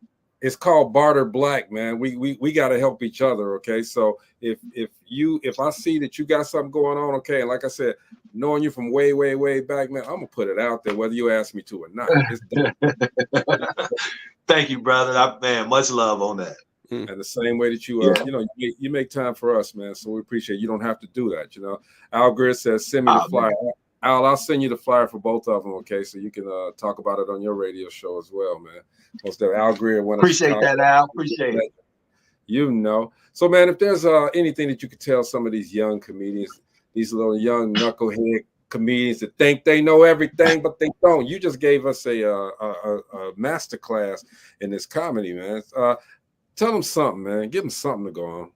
It's called Barter Black, man. We got to help each other, okay? So if I see that you got something going on, okay, and like I said, knowing you from way back, man, I'm gonna put it out there whether you ask me to or not. Thank you, brother. Man, much love on that. And the same way that you you make time for us, man. So we appreciate it. You don't have to do that, you know. Al Greer says send me the flyer. Al, I'll send you the flyer for both of them, okay? So you can talk about it on your radio show as well, man. Most of Al Greer. Appreciate that, Al. Appreciate it. You know. So, man, if there's anything that you could tell some of these young comedians, these little young knucklehead comedians that think they know everything, but they don't. You just gave us a master class in this comedy, man. Tell them something, man. Give them something to go on.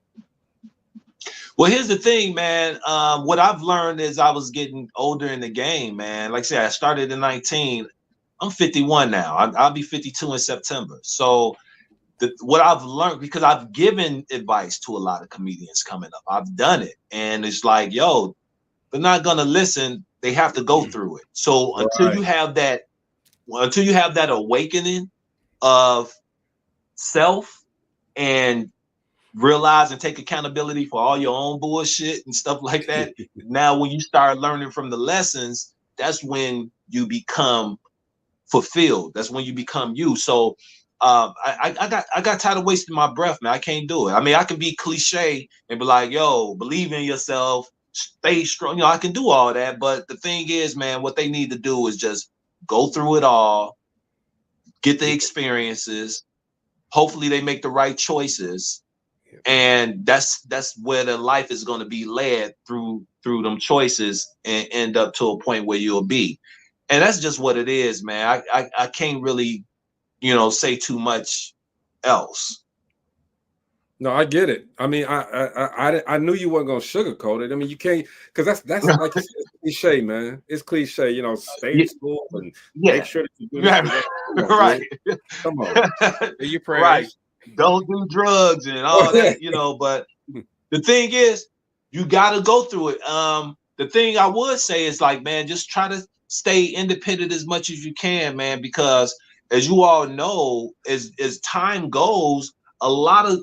Well, here's the thing, man. What I've learned is I was getting older in the game, man. Like I said, I started in 19. I'm 51 now. I'll be 52 in September. So what I've learned, because I've given advice to a lot of comedians coming up, I've done it. And it's like, yo, they're not going to listen. They have to go through it. So until you have that awakening of self and realize and take accountability for all your own bullshit and stuff like that. Now, when you start learning from the lessons, that's when you become fulfilled. That's when you become you. So I got tired of wasting my breath, man. I can't do it. I mean, I can be cliche and be like, yo, believe in yourself, stay strong. You know, I can do all that. But the thing is, man, what they need to do is just go through it all, get the experiences. Hopefully they make the right choices. And that's where their life is going to be led through them choices and end up to a point where you'll be. And that's just what it is, man. I can't really, say too much else. No, I get it. I mean, I knew you weren't gonna sugarcoat it. I mean, you can't, because that's like you said, it's cliche, man. It's cliche, stay in school and make sure that you do this. Right. Come on. You pray. Right. Don't do drugs and all that, but the thing is, you got to go through it. The thing I would say is like, man, just try to stay independent as much as you can, man, because as you all know, as time goes, a lot of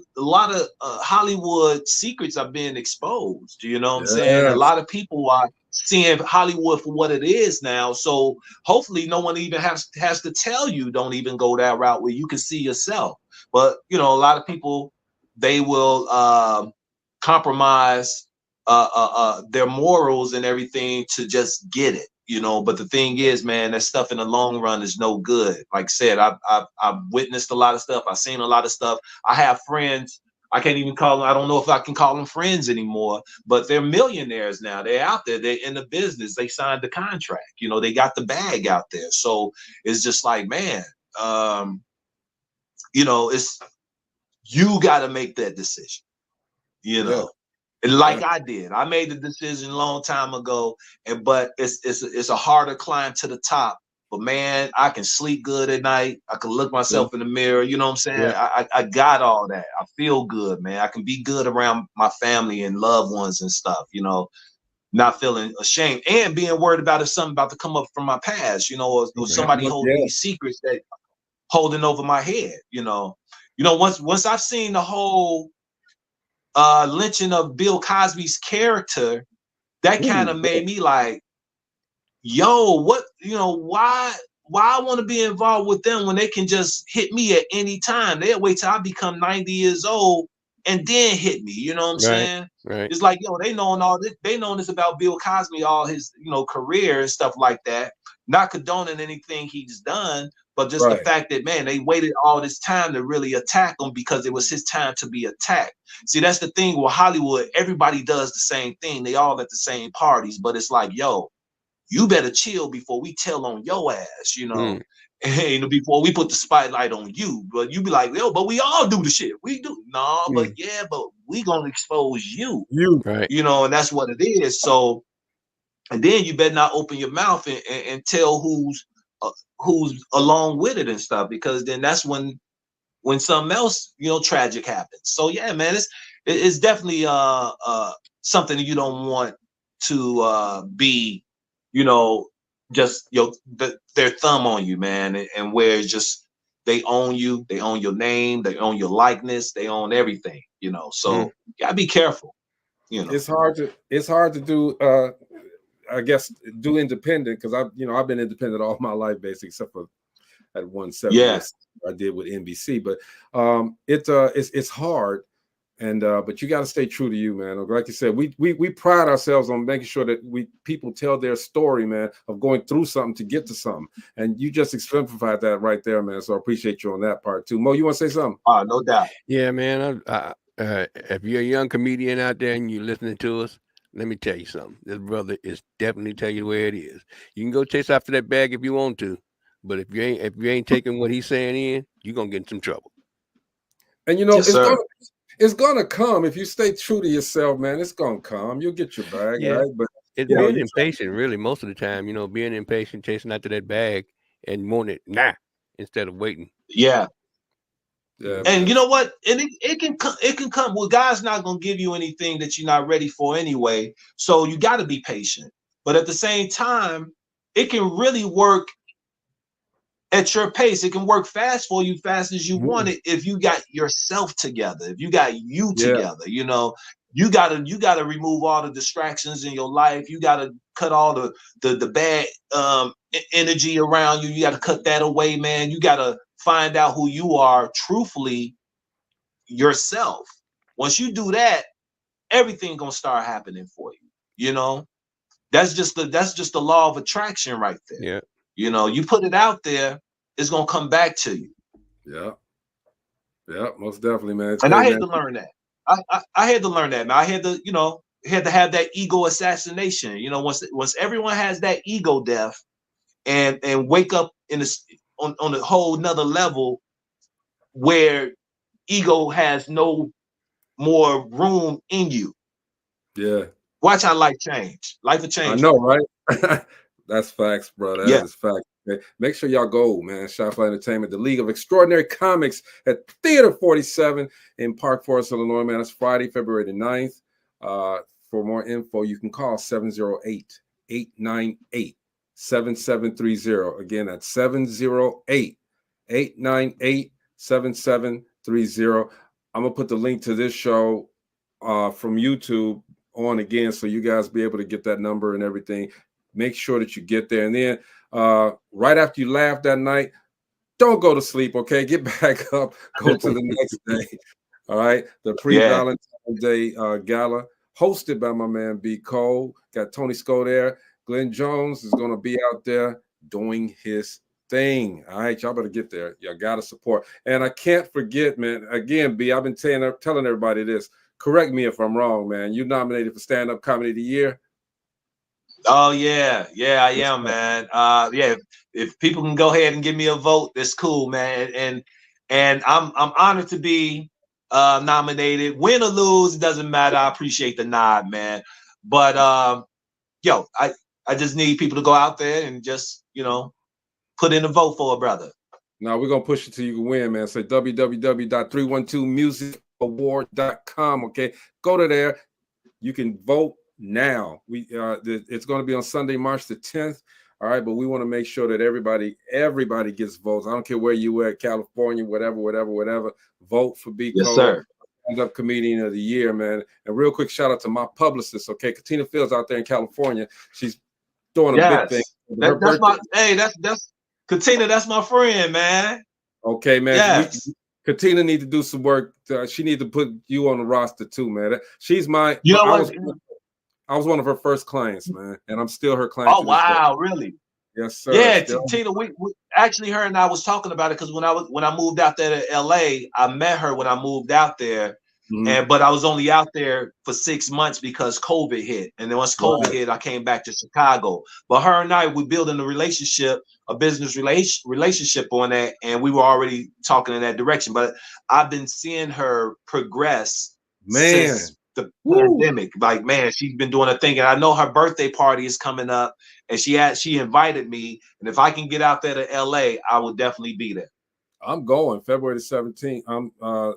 Hollywood secrets are being exposed. You know what I'm saying? A lot of people are seeing Hollywood for what it is now. So hopefully no one even has to tell you, don't even go that route where you can see yourself. But, a lot of people, they will compromise their morals and everything to just get it, But the thing is, man, that stuff in the long run is no good. Like I said, I've witnessed a lot of stuff. I've seen a lot of stuff. I have friends. I can't even call them. I don't know if I can call them friends anymore, but they're millionaires now. They're out there. They're in the business. They signed the contract. They got the bag out there. So it's just like, man, it's, you got to make that decision, And like I did, I made the decision a long time ago, but it's a harder climb to the top. But man, I can sleep good at night. I can look myself in the mirror. You know what I'm saying? Yeah. I got all that. I feel good, man. I can be good around my family and loved ones and stuff, not feeling ashamed and being worried about if something about to come up from my past, or somebody holding these secrets that holding over my head, once I've seen the whole lynching of Bill Cosby's character, that kind of made me like, yo, what, why I want to be involved with them when they can just hit me at any time? They'll wait till I become 90 years old and then hit me. You know what I'm saying? Right. It's like, yo, they knowing all this, they know this about Bill Cosby, all his, career and stuff like that. Not condoning anything he's done, but just the fact that, man, they waited all this time to really attack him because it was his time to be attacked. See, that's the thing with Hollywood. Everybody does the same thing. They all at the same parties, but it's like, yo, you better chill before we tell on your ass, and before we put the spotlight on you. But you be like, yo, but we all do the shit. We do. No, but yeah, but we gonna expose you. Right. And that's what it is. So, and then you better not open your mouth and tell who's along with it and stuff, because then that's when something else, tragic happens. So yeah, man, it's definitely something that you don't want to be, just their thumb on you, man, and where it's just they own you, they own your name, they own your likeness, they own everything, So you gotta be careful. It's hard to do. I guess do independent, because I've been independent all my life, basically, except for at 1/7 I did with NBC. But it's hard, and but you got to stay true to you, man. Like you said, we pride ourselves on making sure that people tell their story, man, of going through something to get to something, and you just exemplified that right there, man. So I appreciate you on that part too. Mo, you want to say something? No doubt. Yeah, man. If you're a young comedian out there and you're listening to us, let me tell you something. This brother is definitely tell you where it is. You can go chase after that bag if you want to, but if you ain't taking what he's saying in, you're gonna get in some trouble. And it's gonna come if you stay true to yourself, man. It's gonna come. You'll get your bag, right? But it's being impatient, really, most of the time. Being impatient, chasing after that bag, and wanting it instead of waiting. Yeah. Yeah, and you know what? And it can come. Well, God's not gonna give you anything that you're not ready for anyway. So you got to be patient. But at the same time, it can really work at your pace. It can work fast for you, fast as you want it, if you got yourself together. If you got you together, you gotta remove all the distractions in your life. You gotta cut all the bad energy around you. You gotta cut that away, man. You gotta find out who you are truthfully yourself. Once you do that, everything gonna start happening for you. That's just the law of attraction right there. You put it out there, it's gonna come back to you. Yeah, most definitely, man. And I had to learn that. I had to learn that, man. I had to have that ego assassination. Once everyone has that ego death and wake up on a whole nother level where ego has no more room in you. Yeah. Watch how life change. Life will change. I know, right? That's facts, bro. That is facts. Okay. Make sure y'all go, man. Shotfly Entertainment, the League of Extraordinary Comics at Theater 47 in Park Forest, Illinois, man. That's Friday, February the 9th. For more info, you can call 708-898-7730. Again, that's 708-898-7730. I'm going to put the link to this show from YouTube on again, so you guys be able to get that number and everything. Make sure that you get there. And then right after you laugh that night, don't go to sleep, okay? Get back up, go to the next day. All right. The pre-Valentine's Day gala, hosted by my man B. Cole. Got Tony Sco there. Glenn Jones is going to be out there doing his thing. All right, y'all better get there. Y'all got to support. And I can't forget, man, again, B, I've been telling everybody this. Correct me if I'm wrong, man. You nominated for Stand-Up Comedy of the Year. Oh yeah, I am, man. If people can go ahead and give me a vote, that's cool, man. And I'm honored to be nominated. Win or lose, it doesn't matter. I appreciate the nod, man. But I just need people to go out there and just put in a vote for a brother. Now we're gonna push it till you can win, man. So www.312musicaward.com. Okay, go to there. You can vote now. It's going to be on Sunday, March the 10th. All right, but we want to make sure that everybody gets votes. I don't care where you at, California, whatever. Vote for B. Yes, Cole, sir. Stand-Up Comedian of the Year, man. And real quick shout out to my publicist, okay, Katina Fields out there in California. She's doing a big thing. That's Katina, that's my friend, man. Okay, man. Yes. Katina need to do some work. She need to put you on the roster too, man. She's my. You know what? I was one of her first clients, man, and I'm still her client. Oh wow, really? Yes, sir. Yeah, Tina, we actually her and I was talking about it because when I moved out there to LA, I met her when I moved out there. But I was only out there for 6 months because COVID hit. And then once COVID hit, I came back to Chicago. But her and I, we building a relationship, a business relationship on that. And we were already talking in that direction. But I've been seeing her progress since the pandemic. Like, man, she's been doing a thing. And I know her birthday party is coming up. And she invited me. And if I can get out there to LA, I will definitely be there. I'm going February the 17th.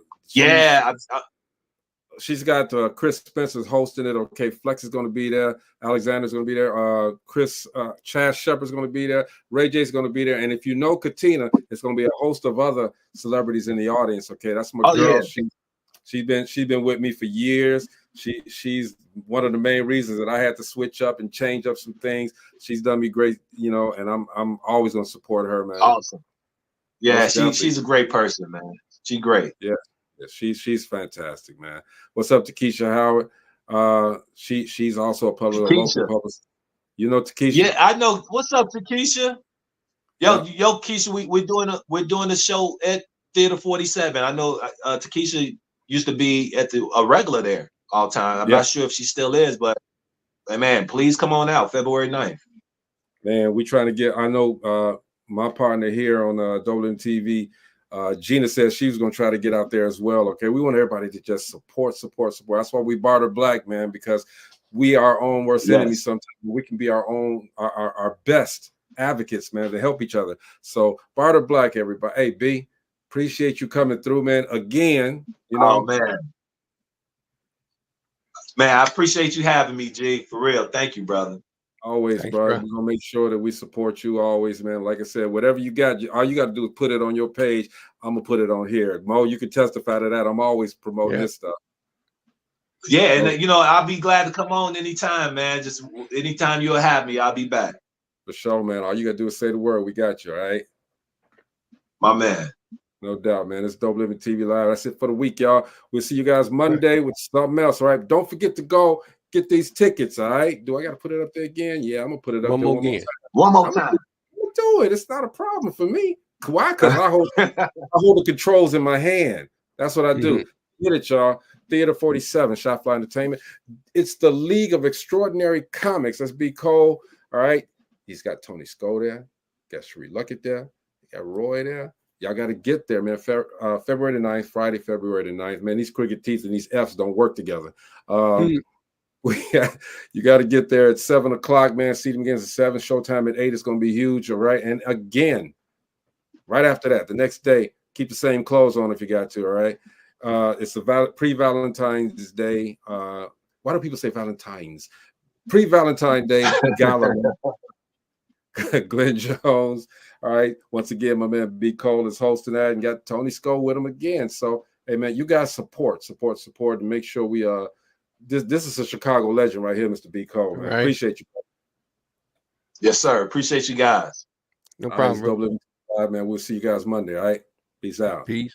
She's got Chris Spencer's hosting it. Okay, Flex is going to be there. Alexander's going to be there. Chaz Shepard's going to be there. Ray J's going to be there. And if you know Katina, it's going to be a host of other celebrities in the audience. Okay, that's my girl. Yeah. She's been with me for years. She's one of the main reasons that I had to switch up and change up some things. She's done me great, you know, and I'm always going to support her, man. Awesome. Yeah, she's a great person, man. She's great. Yeah. She's fantastic, man. What's up to Keisha Howard? She's also a local publicist. You know Takesha? Yeah, I know. What's up to Keisha? Yo, Keisha, we're doing a show at Theater 47. I know Takesha used to be at a regular there all the time. I'm not sure if she still is, but man, please come on out February 9th. Man, we trying to get. I know my partner here on DopelivenTV. Gina says she was going to try to get out there as well. Okay, we want everybody to just support. That's why we barter black, man, because we are our own worst enemies. Sometimes we can be our own, our best advocates, man, to help each other. So barter black, everybody. Hey, B, appreciate you coming through, man. Again, you know, man, I appreciate you having me, G. For real, thank you, brother. Always, bro. We're gonna make sure that we support you always, man. Like I said, whatever you got, all you got to do is put it on your page. I'm gonna put it on here. Mo, you can testify to that. I'm always promoting this stuff. Yeah, and you know, I'll be glad to come on anytime, man. Just anytime you'll have me, I'll be back. For sure, man. All you gotta do is say the word. We got you, all right? My man. No doubt, man. It's Dope Living TV Live. That's it for the week, y'all. We'll see you guys Monday with something else, all right? Don't forget to go get these tickets, all right? Do I got to put it up there again? Yeah, I'm going to put it up there one more time. Do it. It's not a problem for me. Why? Because I hold the controls in my hand. That's what I do. Get it, y'all. Theater 47, Shot Fly Entertainment. It's the League of Extraordinary Comics. That's B. Cole, all right? He's got Tony Sko there. Got Sheree Luckett there. He got Roy there. Y'all got to get there, man. February the 9th, Friday, February the 9th. Man, these crooked teeth and these F's don't work together. You got to get there at 7 o'clock, man. See them again at 7. Showtime at 8. It's going to be huge, all right? And again, right after that, the next day, keep the same clothes on if you got to, all right? It's a pre-Valentine's Day. Why do people say Valentine's? Pre-Valentine Day gala. Glenn Jones, all right? Once again, my man B. Cole is hosting that and got Tony Sko with him again. So, hey, man, you guys support, and make sure we This is a Chicago legend right here, Mr. B. Cole. Man. Right. Appreciate you. Yes, sir. Appreciate you guys. No problem, man. We'll see you guys Monday, all right? Peace out. Peace.